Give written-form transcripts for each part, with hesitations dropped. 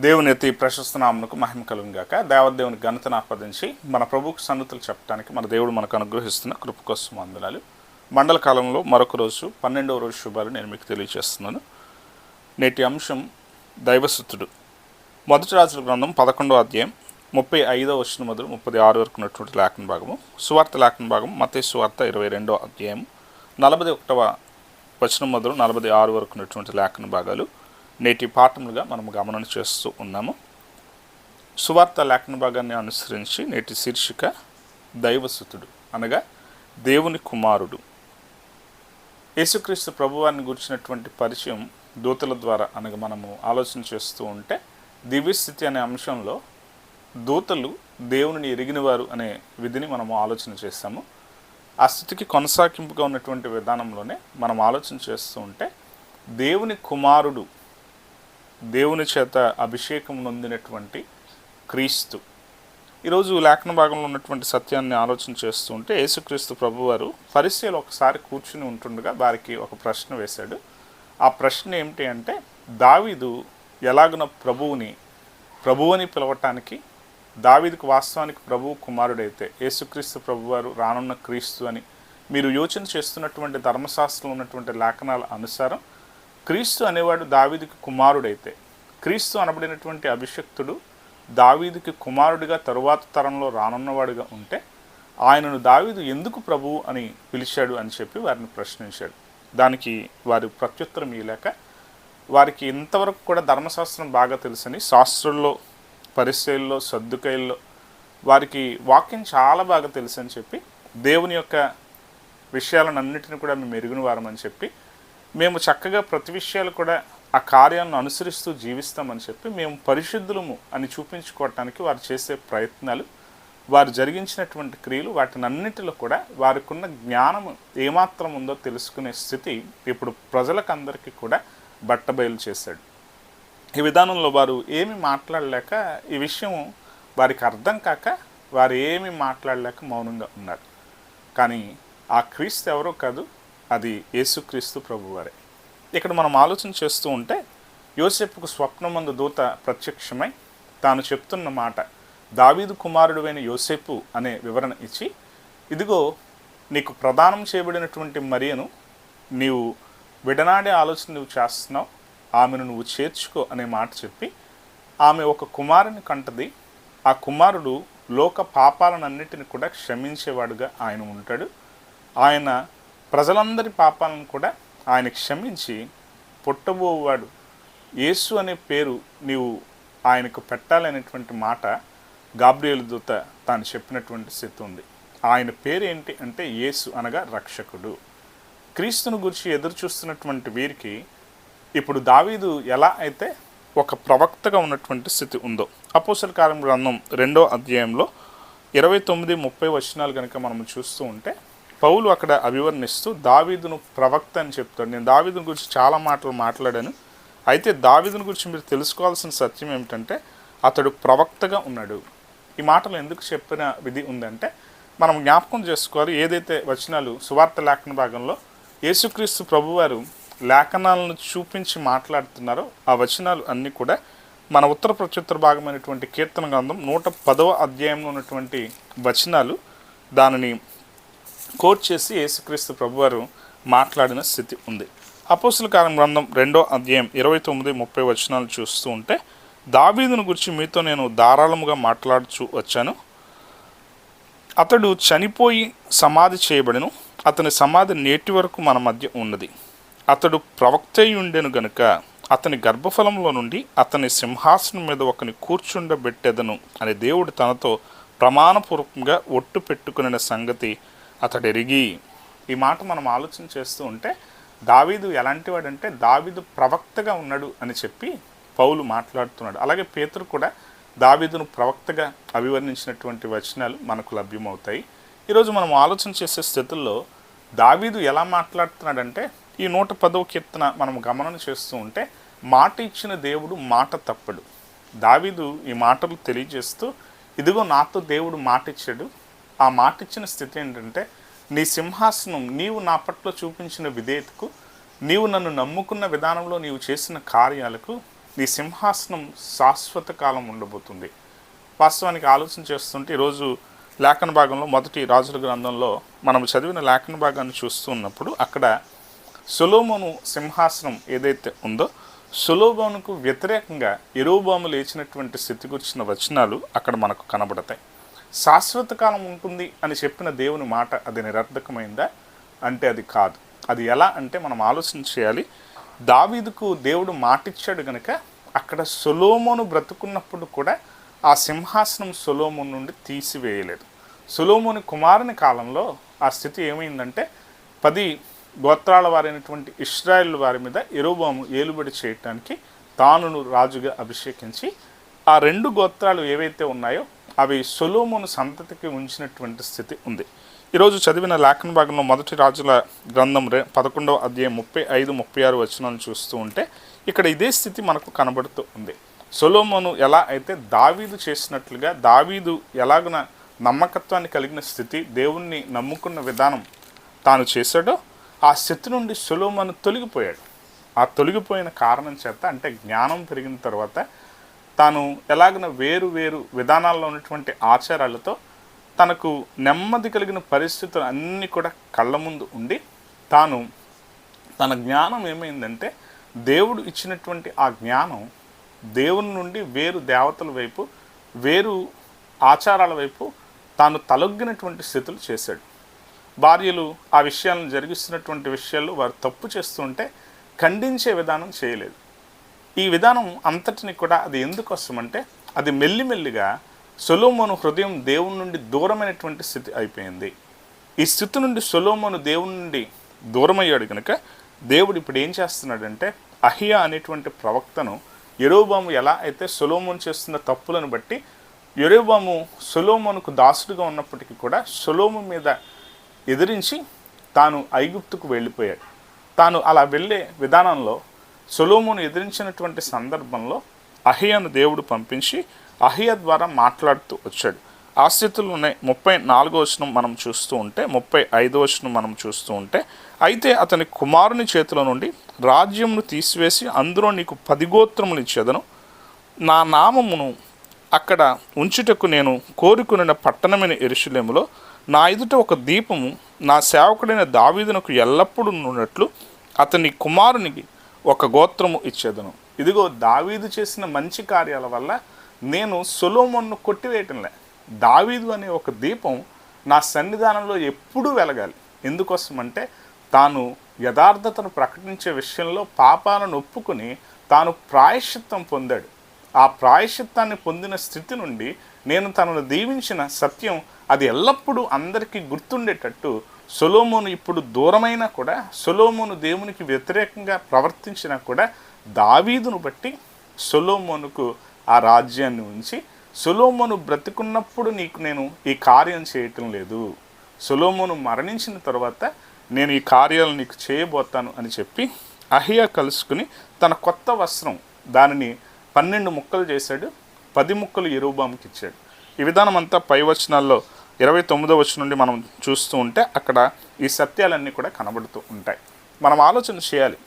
దేవుని అతి ప్రశస్త నామమునకు మహిమ కలుగును గాక. దేవదేవుని ఘనతను ఆపాదించి మన ప్రభువుకు సన్నుతులు చెప్పడానికి మన దేవుడు మనకు అనుగ్రహిస్తున్న కృప కోసం వందనాలు. మండల కాలంలో మరొక రోజు 12వ రోజు శుభాలు నేను మీకు తెలియజేస్తున్నాను. నేటి అంశం దైవసుతుడు. మొదటి రాజుల గ్రంథం 11వ అధ్యాయం 35వ వచనం మొదలు 36 వరకు ఉన్నటువంటి లేఖన భాగము. సువార్త లేఖన భాగం మత్తయి సువార్త 22వ అధ్యాయం 41వ వచనం మొదలు 46 వరకు ఉన్నటువంటి లేఖన భాగాలు నేటి పాఠములుగా మనము గమనం చేస్తూ ఉన్నాము. సువార్త లేఖన భాగాన్ని అనుసరించి నేటి శీర్షిక దైవసుతుడు అనగా దేవుని కుమారుడు. యేసుక్రీస్తు ప్రభువారిని గురించినటువంటి పరిచయం దూతల ద్వారా అనగా మనము ఆలోచన చేస్తూ ఉంటే దివ్యస్థితి అనే అంశంలో దూతలు దేవుని ఎరిగినవారు అనే విధిని మనము ఆలోచన చేస్తాము. ఆ స్థితికి కొనసాగింపుగా ఉన్నటువంటి విధానంలోనే మనం ఆలోచన చేస్తూ ఉంటే దేవుని కుమారుడు, దేవుని చేత అభిషేకం నొందినటువంటి క్రీస్తు. ఈరోజు లేఖన భాగంలో ఉన్నటువంటి సత్యాన్ని ఆలోచన చేస్తూ ఉంటే యేసుక్రీస్తు ప్రభువారు పరిసయ్యులు ఒకసారి కూర్చుని ఉంటుండగా వారికి ఒక ప్రశ్న వేశాడు. ఆ ప్రశ్న ఏమిటి అంటే, దావీదు ఎలాగున ప్రభువుని పిలవటానికి, దావీదుకు వాస్తవానికి ప్రభువు కుమారుడైతే యేసుక్రీస్తు ప్రభువారు రానున్న క్రీస్తు అని మీరు యోచన చేస్తున్నటువంటి ధర్మశాస్త్రంలో ఉన్నటువంటి లేఖనాల అనుసారం క్రీస్తు అనేవాడు దావీదుకి కుమారుడైతే, క్రీస్తు అనబడినటువంటి అభిషక్తుడు దావీదుకి కుమారుడిగా తరువాత తరంలో రానున్నవాడుగా ఉంటే ఆయనను దావీదు ఎందుకు ప్రభువు అని పిలిచాడు అని చెప్పి వారిని ప్రశ్నించాడు. దానికి వారి ప్రత్యుత్తరం ఇవ్వలేక, వారికి ఇంతవరకు కూడా ధర్మశాస్త్రం బాగా తెలుసని శాస్త్రుల్లో, పరిసయ్యుల్లో, సద్దుకయ్యుల్లో వారికి వాక్యం చాలా బాగా తెలుసు అని చెప్పి, దేవుని యొక్క విషయాలను అన్నిటిని కూడా మేము ఎరిగిన వారమని చెప్పి, మేము చక్కగా ప్రతి విషయాలు కూడా ఆ కార్యాలను అనుసరిస్తూ జీవిస్తామని చెప్పి మేము పరిశుద్ధులము అని చూపించుకోవటానికి వారు చేసే ప్రయత్నాలు, వారు జరిగించినటువంటి క్రియలు, వాటినన్నిటిలో కూడా వారికి ఉన్న జ్ఞానం ఏమాత్రం ఉందో తెలుసుకునే స్థితి ఇప్పుడు ప్రజలకందరికీ కూడా బట్టబయలు చేశాడు. ఈ విధానంలో వారు ఏమి మాట్లాడలేక, ఈ విషయం వారికి అర్థం కాక వారు ఏమి మాట్లాడలేక మౌనంగా ఉన్నారు. కానీ ఆ క్రీస్తు ఎవరో కాదు, అది యేసుక్రీస్తు ప్రభువారే. ఇక్కడ మనం ఆలోచన చేస్తూ ఉంటే యోసేపుకు స్వప్నమందు దూత ప్రత్యక్షమై తాను చెప్తున్న మాట, దావీదు కుమారుడువైన యోసేపు అనే వివరణ ఇచ్చి, ఇదిగో నీకు ప్రదానం చేయబడినటువంటి మరియను నీవు విడనాడే ఆలోచన నువ్వు చేస్తున్నావు, ఆమెను నువ్వు చేర్చుకో అనే మాట చెప్పి, ఆమె ఒక కుమారుని కంటది, ఆ కుమారుడు లోక పాపాలనన్నిటిని కూడా క్షమించేవాడుగా ఆయన ఉంటాడు, ఆయన ప్రజలందరి పాపాలను కూడా ఆయన క్షమించి పుట్టబోవాడు, యేసు అనే పేరు నీవు ఆయనకు పెట్టాలనేటువంటి మాట గాబ్రియేలు దూత తాను చెప్పినటువంటి స్థితి ఉంది. ఆయన పేరు ఏంటి అంటే యేసు అనగా రక్షకుడు. క్రీస్తును గురించి ఎదురు చూస్తున్నటువంటి వీరికి ఇప్పుడు దావీదు ఎలా అయితే ఒక ప్రవక్తగా ఉన్నటువంటి స్థితి ఉందో, అపోస్తల కార్యం గ్రంథం 2వ అధ్యాయంలో 29-30 వచనాలు కనుక మనం చూస్తూ ఉంటే పౌలు అక్కడ అభివర్ణిస్తూ దావీదును ప్రవక్త అని చెప్తాడు. నేను దావీదుని గురించి చాలా మాటలు మాట్లాడాను, అయితే దావీదుని గురించి మీరు తెలుసుకోవాల్సిన సత్యం ఏమిటంటే అతడు ప్రవక్తగా ఉన్నాడు. ఈ మాటలు ఎందుకు చెప్పిన విధి ఉందంటే మనం జ్ఞాపకం చేసుకోవాలి. ఏదైతే వచనాలు సువార్త లేఖన భాగంలో యేసుక్రీస్తు ప్రభువారు లేఖనాలను చూపించి మాట్లాడుతున్నారో ఆ వచనాలు అన్నీ కూడా మన ఉత్తర ప్రత్యుత్తర భాగమైనటువంటి కీర్తన గ్రంథం 110వ అధ్యాయంలో ఉన్నటువంటి వచనాలు దానిని కోట్ చేసి యేసుక్రీస్తు ప్రభువారు మాట్లాడిన స్థితి ఉంది. అపోస్తల కార్యం గ్రంథం 2వ అధ్యాయం 29-30 వచనాలు చూస్తూ ఉంటే, దావీదును గురించి మీతో నేను ధారాళముగా మాట్లాడుచూ వచ్చాను, అతడు చనిపోయి సమాధి చేయబడెను, అతని సమాధి నేటి వరకు మన మధ్య ఉన్నది, అతడు ప్రవక్త ఉండెను గనుక అతని గర్భఫలంలో నుండి అతని సింహాసనం మీద ఒకని కూర్చుండబెట్టెదను అని దేవుడు తనతో ప్రమాణపూర్వకంగా ఒట్టు పెట్టుకునే సంగతి అతడు ఎరిగి. ఈ మాట మనం ఆలోచన చేస్తూ ఉంటే దావీదు ఎలాంటి వాడంటే దావీదు ప్రవక్తగా ఉన్నాడు అని చెప్పి పౌలు మాట్లాడుతున్నాడు. అలాగే పేతురు కూడా దావీదును ప్రవక్తగా అభివర్ణించినటువంటి వచనాలు మనకు లభ్యమవుతాయి. ఈరోజు మనం ఆలోచన చేసే స్థితుల్లో దావీదు ఎలా మాట్లాడుతున్నాడంటే, ఈ 110వ కీర్తన మనం గమనం చేస్తూ ఉంటే మాట ఇచ్చిన దేవుడు మాట తప్పడు. దావీదు ఈ మాటలు తెలియజేస్తూ, ఇదిగో నాతో దేవుడు మాట ఇచ్చాడు, ఆ మాట ఇచ్చిన స్థితి ఏంటంటే, నీ సింహాసనం నీవు నా పట్ల చూపించిన విధేయతకు, నీవు నన్ను నమ్ముకున్న విధానంలో నీవు చేసిన కార్యాలకు నీ సింహాసనం శాశ్వత కాలం ఉండబోతుంది. వాస్తవానికి ఆలోచన చేస్తుంటే ఈరోజు లేఖన భాగంలో మొదటి రాజుల గ్రంథంలో మనం చదివిన లేఖన భాగాన్ని చూస్తూ ఉన్నప్పుడు అక్కడ సొలొమోను సింహాసనం ఏదైతే ఉందో సొలొమోనుకు వ్యతిరేకంగా యెరోబోము లేచినటువంటి స్థితి గురించిన వచనాలు అక్కడ మనకు కనబడతాయి. శాశ్వత కాలం ఉంటుంది అని చెప్పిన దేవుని మాట అది నిరర్థకమైందా అంటే అది కాదు. అది ఎలా అంటే మనం ఆలోచన చేయాలి. దావీదుకు దేవుడు మాటిచ్చాడు గనుక అక్కడ సొలొమోను బ్రతుకున్నప్పుడు కూడా ఆ సింహాసనం సొలొమోను నుండి తీసివేయలేదు. సొలొమోను కుమారుని కాలంలో ఆ స్థితి ఏమైందంటే 10 గోత్రాల వారైనటువంటి ఇశ్రాయేలు వారి మీద యెరోబోము ఏలుబడి చేయటానికి తానును రాజుగా అభిషేకించి ఆ 2 గోత్రాలు ఏవైతే ఉన్నాయో అవి సొలొమోను సంతతికి ఉంచినటువంటి స్థితి ఉంది. ఈరోజు చదివిన లేఖన భాగంలో మొదటి రాజుల గ్రంథం 11వ అధ్యాయం 35-36 వచనాలను చూస్తూ ఉంటే ఇక్కడ ఇదే స్థితి మనకు కనబడుతూ ఉంది. సొలొమోను ఎలా అయితే దావీదు చేసినట్లుగా దావీదు ఎలాగున నమ్మకత్వాన్ని కలిగిన స్థితి, దేవుణ్ణి నమ్ముకున్న విధానం తాను చేశాడో ఆ స్థితి నుండి సొలొమోను తొలగిపోయాడు. ఆ తొలగిపోయిన కారణం చేత అంటే జ్ఞానం పెరిగిన తర్వాత తాను ఎలాగన వేరు వేరు విధానాల్లో ఉన్నటువంటి ఆచారాలతో తనకు నెమ్మది కలిగిన పరిస్థితులు అన్నీ కూడా కళ్ళ ముందు ఉండి తాను తన జ్ఞానం ఏమైందంటే దేవుడు ఇచ్చినటువంటి ఆ జ్ఞానం దేవుని నుండి వేరు దేవతల వైపు వేరు ఆచారాల వైపు తాను తలొగ్గినటువంటి స్థితులు చేశాడు. భార్యలు ఆ విషయాలను జరిగిస్తున్నటువంటి విషయాల్లో వారు తప్పు చేస్తుంటే ఖండించే విధానం చేయలేదు. ఈ విధానం అంతటిని కూడా అది ఎందుకోసమంటే అది మెల్లిమెల్లిగా సొలొమోను హృదయం దేవుని నుండి దూరమైనటువంటి స్థితి అయిపోయింది. ఈ స్థితి నుండి సొలొమోను దేవుని నుండి దూరమయ్యాడు కనుక దేవుడు ఇప్పుడు ఏం చేస్తున్నాడంటే అహియా అనేటువంటి ప్రవక్తను యెరోబోము ఎలా అయితే సొలొమోను చేస్తున్న తప్పులను బట్టి యెరోబోము సొలొమోనుకు దాసుడుగా ఉన్నప్పటికీ కూడా సొలొమోను మీద ఎదిరించి తాను ఐగుప్తుకు వెళ్ళిపోయాడు. తాను అలా వెళ్ళే విధానంలో సొలొమోను ఎదిరించినటువంటి సందర్భంలో అహియాను దేవుడు పంపించి అహియా ద్వారా మాట్లాడుతూ వచ్చాడు. ఆ స్థితిలోనే 34వ వచనం మనం చూస్తూ ఉంటే 35వ వచనం మనం చూస్తూ ఉంటే అయితే అతని కుమారుని చేతిలో నుండి రాజ్యమును తీసివేసి అందులో నీకు 10 గోత్రములు ఇచ్చేదను, నా నామమును అక్కడ ఉంచుటకు నేను కోరుకున్న పట్టణమైన యెరూషలేములో నా ఎదుట ఒక దీపము నా సేవకుడైన దావీదునకు ఎల్లప్పుడూ ఉన్నట్లు అతని కుమారునికి ఒక గోత్రము ఇచ్చేదను. ఇదిగో దావీదు చేసిన మంచి కార్యాల వల్ల నేను సొలొమోనును కొట్టివేయటంలే. దావీదు అనే ఒక దీపం నా సన్నిధానంలో ఎప్పుడూ వెలగాలి. ఎందుకోసమంటే తాను యథార్థతను ప్రకటించే విషయంలో పాపాలను ఒప్పుకుని తాను ప్రాయశ్చిత్తం పొందాడు. ఆ ప్రాయశ్చిత్తాన్ని పొందిన స్థితి నుండి నేను తనను దీవించిన సత్యం అది ఎల్లప్పుడూ అందరికీ గుర్తుండేటట్టు సొలొమోను ఇప్పుడు దూరమైనా కూడా సొలొమోను దేవునికి వ్యతిరేకంగా ప్రవర్తించినా కూడా దావీదును బట్టి సొలొమోనుకు ఆ రాజ్యాన్ని ఉంచి సొలొమోను బ్రతికున్నప్పుడు నీకు నేను ఈ కార్యం చేయటం లేదు, సొలొమోను మరణించిన తర్వాత నేను ఈ కార్యాలు నీకు చేయబోతాను అని చెప్పి అహియా కలుసుకుని తన కొత్త వస్త్రం దానిని 12 ముక్కలు చేశాడు, 10 ముక్కలు యెరోబోముకి ఇచ్చాడు. ఈ విధానం అంతా పై వచనాల్లో 29వ వచనం నుండి మనం చూస్తూ ఉంటే అక్కడ ఈ సత్యాలన్నీ కూడా కనబడుతూ ఉంటాయి. మనం ఆలోచన చేయాలి.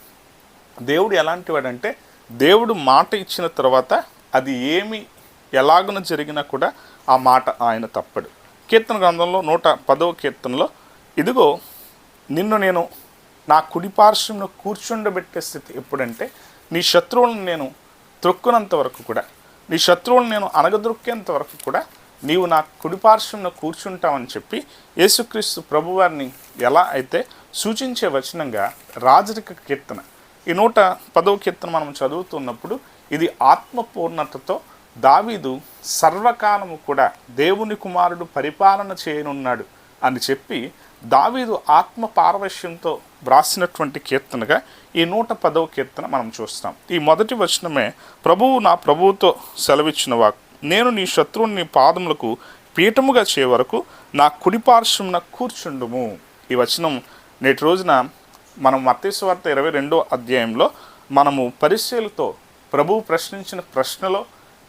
దేవుడు ఎలాంటి వాడంటే దేవుడు మాట ఇచ్చిన తర్వాత అది ఏమి ఎలాగున జరిగినా కూడా ఆ మాట ఆయన తప్పడు. కీర్తన గ్రంథంలో 110వ కీర్తనలో ఇదిగో నిన్ను నేను నా కుడిపార్శ్వంలో కూర్చుండబెట్టే స్థితి ఎప్పుడంటే నీ శత్రువులను నేను త్రొక్కునంత వరకు కూడా నీ శత్రువులను నేను అనగదొక్కేంత వరకు కూడా నీవు నా కుడిపార్శ్వంలో కూర్చుంటావని చెప్పి యేసుక్రీస్తు ప్రభువారిని ఎలా అయితే సూచించే వచనంగా రాజరిక కీర్తన ఈ 110వ కీర్తన మనం చదువుతున్నప్పుడు ఇది ఆత్మపూర్ణతతో దావీదు సర్వకాలము కూడా దేవుని కుమారుడు పరిపాలన చేయనున్నాడు అని చెప్పి దావీదు ఆత్మ పారవశ్యంతో వ్రాసినటువంటి కీర్తనగా ఈ 110వ కీర్తన మనం చూస్తాం. ఈ మొదటి వచనమే ప్రభువు నా ప్రభువుతో సెలవిచ్చిన వాక్, నేను నీ శత్రువుని నీ పాదములకు పీఠముగా చే వరకు నా కుడిపార్శ్వమున కూర్చుండుము. ఈ వచనం నేటి రోజున మనం మత్తయి సువార్త 22వ అధ్యాయంలో మనము పరిశీలతో ప్రభువు ప్రశ్నించిన ప్రశ్నలో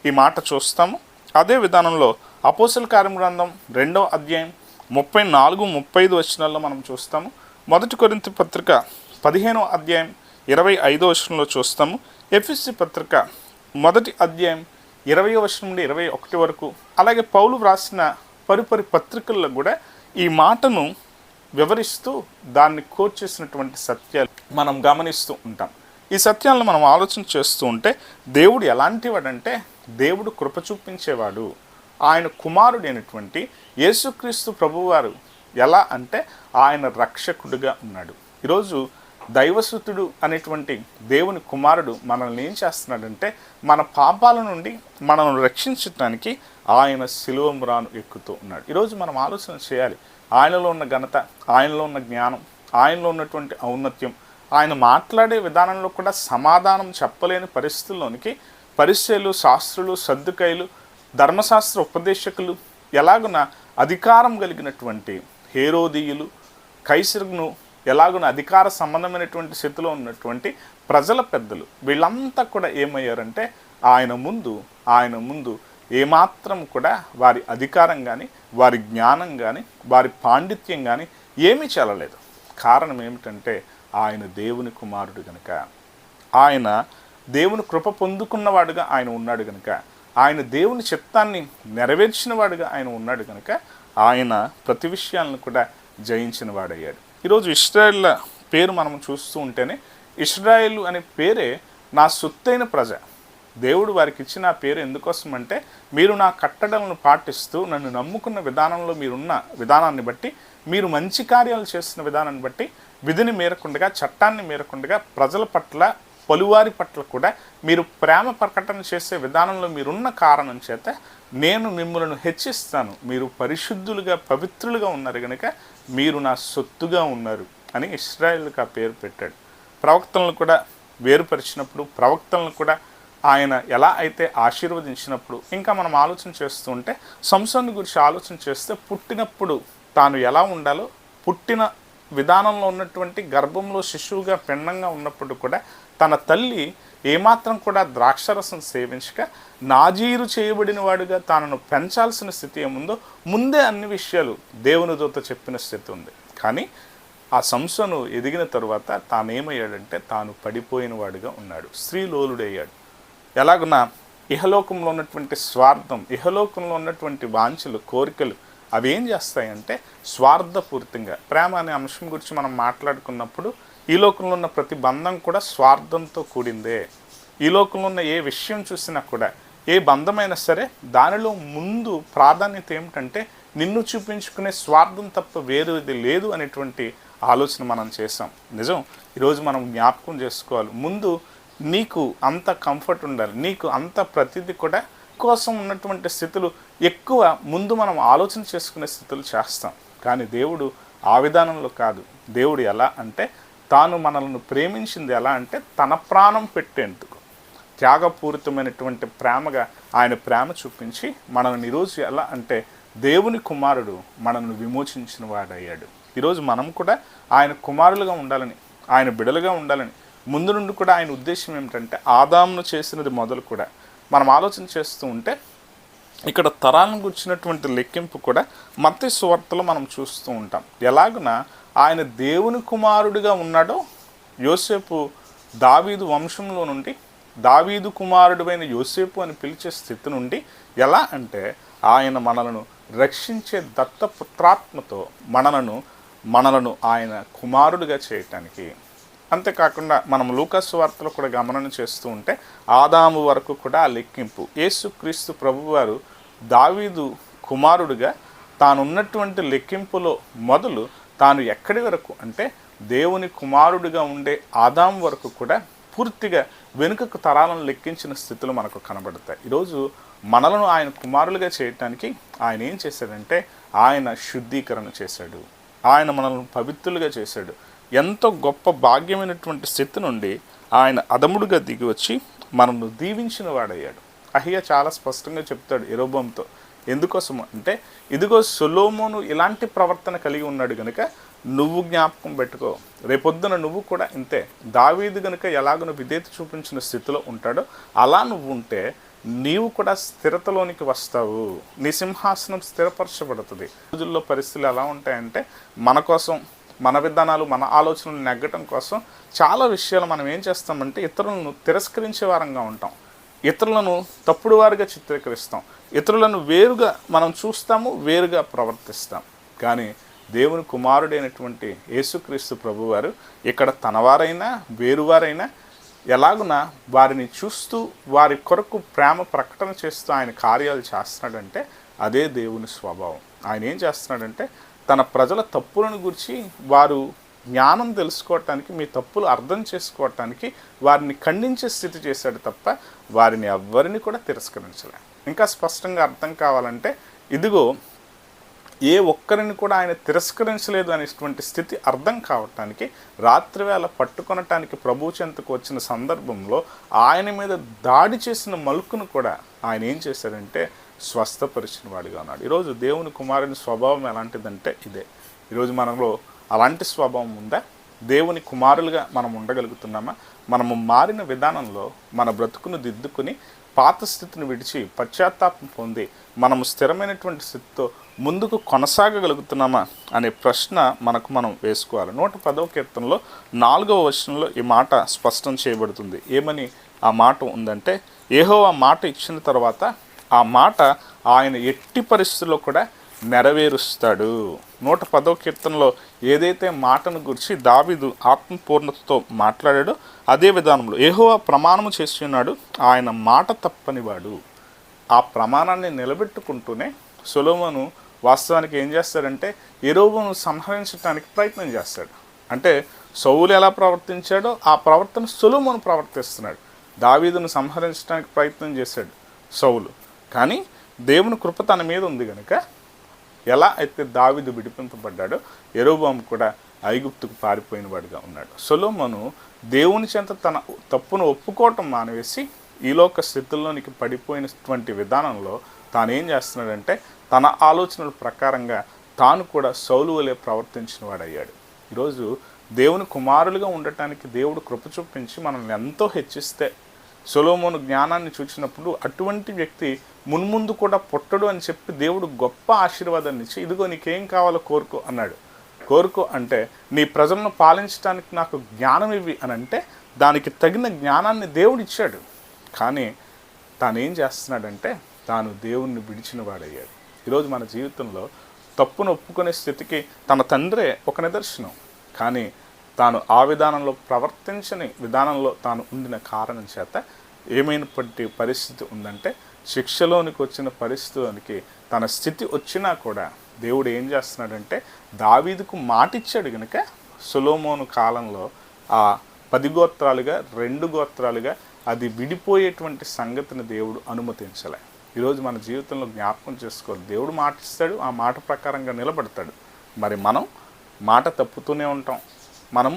ఈ మాట చూస్తాము. అదే విధానంలో అపోస్తల కార్యం గ్రంథం 2వ అధ్యాయం 34-35 వచనాల్లో మనం చూస్తాము. మొదటి కొరింథీ పత్రిక 15వ అధ్యాయం 25వ వచనంలో చూస్తాము. ఎఫెసీ పత్రిక మొదటి అధ్యాయం 20వ వచనం నుండి 21 వరకు, అలాగే పౌలు వ్రాసిన పరిపరి పత్రికల్లో కూడా ఈ మాటను వివరిస్తూ దాన్ని కోట్ చేసినటువంటి సత్యాలు మనం గమనిస్తూ ఉంటాం. ఈ సత్యాలను మనం ఆలోచన చేస్తూ ఉంటే దేవుడు ఎలాంటి వాడంటే దేవుడు కృప చూపించేవాడు. ఆయన కుమారుడైనటువంటి యేసుక్రీస్తు ప్రభువారు ఎలా అంటే ఆయన రక్షకుడిగా ఉన్నాడు. ఈరోజు దైవసుతుడు అనేటువంటి దేవుని కుమారుడు మనల్ని ఏం చేస్తున్నాడంటే మన పాపాల నుండి మనల్ని రక్షించడానికి ఆయన శిలువ మ్రాను ఎక్కుతూ ఉన్నాడు. ఈరోజు మనం ఆలోచన చేయాలి. ఆయనలో ఉన్న ఘనత, ఆయనలో ఉన్న జ్ఞానం, ఆయనలో ఉన్నటువంటి ఔన్నత్యం, ఆయన మాట్లాడే విధానంలో కూడా సమాధానం చెప్పలేని పరిస్థితుల్లోనికి పరిసయ్యులు, శాస్త్రులు, సద్దుకైలు, ధర్మశాస్త్ర ఉపదేశకులు, ఎలాగున అధికారం కలిగినటువంటి హేరోదీయులు, కైసరును ఎలాగున అధికార సంబంధమైనటువంటి స్థితిలో ఉన్నటువంటి ప్రజల పెద్దలు, వీళ్ళంతా కూడా ఏమయ్యారంటే ఆయన ముందు ఏమాత్రం కూడా వారి అధికారం కానీ, వారి జ్ఞానం కానీ, వారి పాండిత్యం కానీ ఏమీ చెల్లలేదు. కారణం ఏమిటంటే ఆయన దేవుని కుమారుడు కనుక, ఆయన దేవుని కృప పొందుకున్నవాడుగా ఆయన ఉన్నాడు కనుక, ఆయన దేవుని చిత్తాన్ని నెరవేర్చిన వాడుగా ఆయన ఉన్నాడు కనుక ఆయన ప్రతి విషయాలను కూడా జయించిన వాడయ్యాడు. ఈరోజు ఇశ్రాయేళ్ల పేరు మనం చూస్తూ ఉంటేనే ఇశ్రాయేలు అనే పేరే నా సొత్తైన ప్రజ. దేవుడు వారికి ఇచ్చిన ఆ పేరు ఎందుకోసం అంటే మీరు నా కట్టడలను పాటిస్తూ నన్ను నమ్ముకున్న విధానంలో మీరున్న విధానాన్ని బట్టి, మీరు మంచి కార్యాలు చేస్తున్న విధానాన్ని బట్టి, విధిని మేరకుండగా, చట్టాన్ని మేరకుండగా, ప్రజల పట్ల, పలువారి పట్ల కూడా మీరు ప్రేమ ప్రకటన చేసే విధానంలో మీరున్న కారణం చేత నేను మిమ్మల్ని హెచ్చిస్తాను. మీరు పరిశుద్ధులుగా, పవిత్రులుగా ఉన్నారు కనుక మీరు నా సొత్తుగా ఉన్నారు అని ఇశ్రాయేలుకి ఆ పేరు పెట్టాడు. ప్రవక్తలను కూడా వేరుపరిచినప్పుడు, ప్రవక్తలను కూడా ఆయన ఎలా అయితే ఆశీర్వదించినప్పుడు, ఇంకా మనం ఆలోచన చేస్తూ ఉంటే సంసోను గురించి ఆలోచన చేస్తే పుట్టినప్పుడు తాను ఎలా ఉండాలో, పుట్టిన విధానంలో ఉన్నటువంటి గర్భంలో శిశువుగా పిండంగా ఉన్నప్పుడు కూడా తన తల్లి ఏమాత్రం కూడా ద్రాక్షరసం సేవించక నాజీరు చేయబడిన వాడుగా తనను పెంచాల్సిన స్థితి ఏముందో ముందే అన్ని విషయాలు దేవుని దూత చెప్పిన స్థితి ఉంది. కానీ ఆ సంసోను ఎదిగిన తరువాత తానేమయ్యాడంటే తాను పడిపోయిన వాడుగా ఉన్నాడు, స్త్రీలోలుడయ్యాడు. ఎలాగున్నా ఇహలోకంలో ఉన్నటువంటి స్వార్థం, ఇహలోకంలో ఉన్నటువంటి వాంఛలు, కోరికలు అవి ఏం చేస్తాయంటే స్వార్థపూరితంగా, ప్రేమ అనే అంశం గురించి మనం మాట్లాడుకున్నప్పుడు ఈ లోకంలో ఉన్న ప్రతి బంధం కూడా స్వార్థంతో కూడిందే. ఈ లోకంలో ఉన్న ఏ విషయం చూసినా కూడా, ఏ బంధమైనా సరే దానిలో ముందు ప్రాధాన్యత ఏమిటంటే నిన్ను చూపించుకునే స్వార్థం తప్ప వేరేది లేదు అనేటువంటి ఆలోచన మనం చేసాం. నిజం, ఈరోజు మనం జ్ఞాపకం చేసుకోవాలి. ముందు నీకు అంత కంఫర్ట్ ఉండాలి, నీకు అంత ప్రతిదీ కూడా కోసం ఉన్నటువంటి స్థితులు ఎక్కువ ముందు మనం ఆలోచన చేసుకునే స్థితులు చేస్తాం. కానీ దేవుడు ఆ విధానంలో కాదు. దేవుడు ఎలా అంటే తాను మనల్ని ప్రేమించింది ఎలా అంటే తన ప్రాణం పెట్టేందుకు త్యాగపూరితమైనటువంటి ప్రేమగా ఆయన ప్రేమ చూపించి మనల్ని ఈరోజు ఎలా అంటే దేవుని కుమారుడు మనల్ని విమోచించిన వాడయ్యాడు. ఈరోజు మనం కూడా ఆయన కుమారులుగా ఉండాలని, ఆయన బిడలుగా ఉండాలని ముందు నుండి కూడా ఆయన ఉద్దేశం ఏమిటంటే ఆదామును చేసినది మొదలు కూడా మనం ఆలోచన చేస్తూ ఉంటే ఇక్కడ తరాలను గుర్చినటువంటి లెక్కింపు కూడా మత్తయి సువార్తలో మనం చూస్తూ ఉంటాం. ఎలాగున ఆయన దేవుని కుమారుడిగా ఉన్నాడో యోసేపు దావీదు వంశంలో నుండి దావీదు కుమారుడువైన యోసేపు అని పిలిచే స్థితి నుండి ఎలా అంటే ఆయన మనలను రక్షించే దత్తపుత్రాత్మతో మనలను ఆయన కుమారుడిగా చేయటానికి. అంతేకాకుండా మనం లూకాసు వార్తలో కూడా గమనం చేస్తూ ఉంటే ఆదాము వరకు కూడా ఆ లెక్కింపు. యేసుక్రీస్తు ప్రభువారు దావీదు కుమారుడిగా తానున్నటువంటి లెక్కింపులో మొదలు తాను ఎక్కడి వరకు అంటే దేవుని కుమారుడిగా ఉండే ఆదాము వరకు కూడా పూర్తిగా వెనుకకు తరాలను లెక్కించిన స్థితులు మనకు కనబడతాయి. ఈరోజు మనలను ఆయన కుమారులుగా చేయటానికి ఆయన ఏం చేశాడంటే ఆయన శుద్ధీకరణ చేశాడు, ఆయన మనల్ని పవిత్రులుగా చేశాడు. ఎంతో గొప్ప భాగ్యమైనటువంటి స్థితి నుండి ఆయన అదముడుగా దిగి వచ్చి మనల్ని దీవించిన వాడయ్యాడు. అహియా చాలా స్పష్టంగా చెప్తాడు యెరోబోముతో. ఎందుకోసము అంటే ఇదిగో సొలొమోను ఇలాంటి ప్రవర్తన కలిగి ఉన్నాడు కనుక నువ్వు జ్ఞాపకం పెట్టుకో, రేపొద్దున నువ్వు కూడా ఇంతే. దావీదు కనుక ఎలాగో విధేయత చూపించిన స్థితిలో ఉంటాడో అలా నువ్వు ఉంటే నీవు కూడా స్థిరతలోనికి వస్తావు, నీ సింహాసనం స్థిరపరచబడుతుంది. రోజుల్లో పరిస్థితులు ఎలా ఉంటాయంటే మన కోసం, మన విధానాలు, మన ఆలోచనలు నెగ్గటం కోసం చాలా విషయాలు మనం ఏం చేస్తామంటే ఇతరులను తిరస్కరించే వారంగా ఉంటాం. ఇతరులను తప్పుడు వారిగా చిత్రీకరిస్తాం, ఇతరులను వేరుగా మనం చూస్తాము, వేరుగా ప్రవర్తిస్తాం. కానీ దేవుని కుమారుడైనటువంటి యేసుక్రీస్తు ప్రభువారు ఇక్కడ తనవారైనా వేరువారైనా ఎలాగున వారిని చూస్తూ వారి కొరకు ప్రేమ ప్రకటన చేస్తూ ఆయన కార్యాలు చేస్తున్నాడంటే అదే దేవుని స్వభావం. ఆయన ఏం చేస్తున్నాడంటే తన ప్రజల తప్పులను గురించి వారు జ్ఞానం తెలుసుకోవటానికి, మీ తప్పులు అర్థం చేసుకోవటానికి వారిని ఖండించే స్థితి చేశాడు తప్ప వారిని ఎవ్వరిని కూడా తిరస్కరించలే. ఇంకా స్పష్టంగా అర్థం కావాలంటే ఇదిగో ఏ ఒక్కరిని కూడా ఆయన తిరస్కరించలేదు అనేటువంటి స్థితి అర్థం కావటానికి రాత్రివేళ పట్టుకొనటానికి ప్రభు చెంతకు వచ్చిన సందర్భంలో ఆయన మీద దాడి చేసిన మలుకును కూడా ఆయన ఏం చేశాడంటే స్వస్థపరిచిన వాడిగా ఉన్నాడు. ఈరోజు దేవుని కుమారుని స్వభావం ఎలాంటిదంటే ఇదే. ఈరోజు మనలో అలాంటి స్వభావం ఉందా? దేవుని కుమారులుగా మనం ఉండగలుగుతున్నామా? మనము మారిన విధానంలో మన బ్రతుకును దిద్దుకుని పాత స్థితిని విడిచి పశ్చాత్తాపం పొంది మనము స్థిరమైనటువంటి స్థితితో ముందుకు కొనసాగగలుగుతున్నామా అనే ప్రశ్న మనకు మనం వేసుకోవాలి. 110వ కీర్తనలో 4వ వచనంలో ఈ మాట స్పష్టం చేయబడుతుంది. ఏమని ఆ మాట ఉందంటే, యెహోవా మాట ఇచ్చిన తర్వాత ఆ మాట ఆయన ఎట్టి పరిస్థితుల్లో కూడా నెరవేరుస్తాడు. 110వ కీర్తనలో ఏదైతే మాటను గురించి దావీదు ఆత్మపూర్ణతతో మాట్లాడాడో అదే విధానంలో యెహోవా ప్రమాణము చేసి ఉన్నాడు, ఆయన మాట తప్పనివాడు. ఆ ప్రమాణాన్ని నిలబెట్టుకుంటూనే సొలొమోను వాస్తవానికి ఏం చేస్తాడంటే యెరోబోను సంహరించడానికి ప్రయత్నం చేస్తాడు. అంటే సౌలు ఎలా ప్రవర్తించాడో ఆ ప్రవర్తన సొలొమోను ప్రవర్తిస్తున్నాడు. దావీదును సంహరించడానికి ప్రయత్నం చేశాడు సౌలు, కానీ దేవుని కృప తన మీద ఉంది కనుక ఎలా అయితే దావీదు విడిపింపబడ్డాడో యెరోబోము కూడా ఐగుప్తుకు పారిపోయిన వాడిగా ఉన్నాడు. సొలొమోను దేవుని చెంత తన తప్పును ఒప్పుకోవటం మానేసి ఈలోక స్థితుల్లోనికి పడిపోయినటువంటి విధానంలో తాను ఏం చేస్తున్నాడంటే తన ఆలోచనల ప్రకారంగా తాను కూడా సౌలు వలె ప్రవర్తించిన వాడయ్యాడు. ఈరోజు దేవుని కుమారులుగా ఉండటానికి దేవుడు కృప చూపించి మనల్ని ఎంతో హెచ్చిస్తే సొలొమోను జ్ఞానాన్ని చూసినప్పుడు అటువంటి వ్యక్తి మున్ముందు కూడా పుట్టడు అని చెప్పి దేవుడు గొప్ప ఆశీర్వాదాన్ని ఇచ్చి ఇదిగో నీకేం కావాలో కోరుకో అన్నాడు. కోరుకో అంటే నీ ప్రజలను పాలించడానికి నాకు జ్ఞానం ఇవి అని అంటే దానికి తగిన జ్ఞానాన్ని దేవుడు ఇచ్చాడు. కానీ తాను ఏం చేస్తున్నాడంటే తాను దేవుణ్ణి విడిచిన వాడయ్యాడు. ఈరోజు మన జీవితంలో తప్పును ఒప్పుకునే స్థితికి తన తండ్రే ఒక నిదర్శనం. కానీ తాను ఆ విధానంలో ప్రవర్తించని విధానంలో తాను ఉండిన కారణం చేత ఏమైనప్పటి పరిస్థితి ఉందంటే శిక్షలోనికి వచ్చిన పరిస్థితిలోనికి తన స్థితి వచ్చినా కూడా దేవుడు ఏం చేస్తున్నాడంటే దావీదుకు మాట ఇచ్చాడు కనుక సొలొమోను కాలంలో ఆ 10 గోత్రాలుగా 2 గోత్రాలుగా అది విడిపోయేటువంటి సంగతిని దేవుడు అనుమతించలే. ఈరోజు మన జీవితంలో జ్ఞాపకం చేసుకోవాలి, దేవుడు మాట ఇస్తాడు, ఆ మాట ప్రకారంగా నిలబడతాడు. మరి మనం మాట తప్పుతూనే ఉంటాం. మనం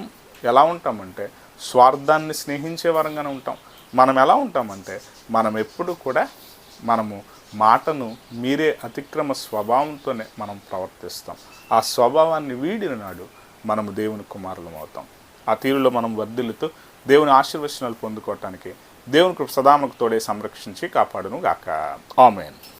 ఎలా ఉంటామంటే స్వార్థాన్ని స్నేహించే వరంగానే ఉంటాం. మనం ఎలా ఉంటామంటే మనం ఎప్పుడు కూడా మనము మాటను మీరే అతిక్రమ స్వభావంతోనే మనం ప్రవర్తిస్తాం. ఆ స్వభావాన్ని వీడిన నాడు మనము దేవుని కుమారులం అవుతాం. ఆ తీరులో మనం వర్ధిల్లుతూ దేవుని ఆశీర్వచనాలు పొందుకోవటానికి దేవుని కృప సదా మనకు తోడే సంరక్షించి కాపాడును గాక. ఆమేన్.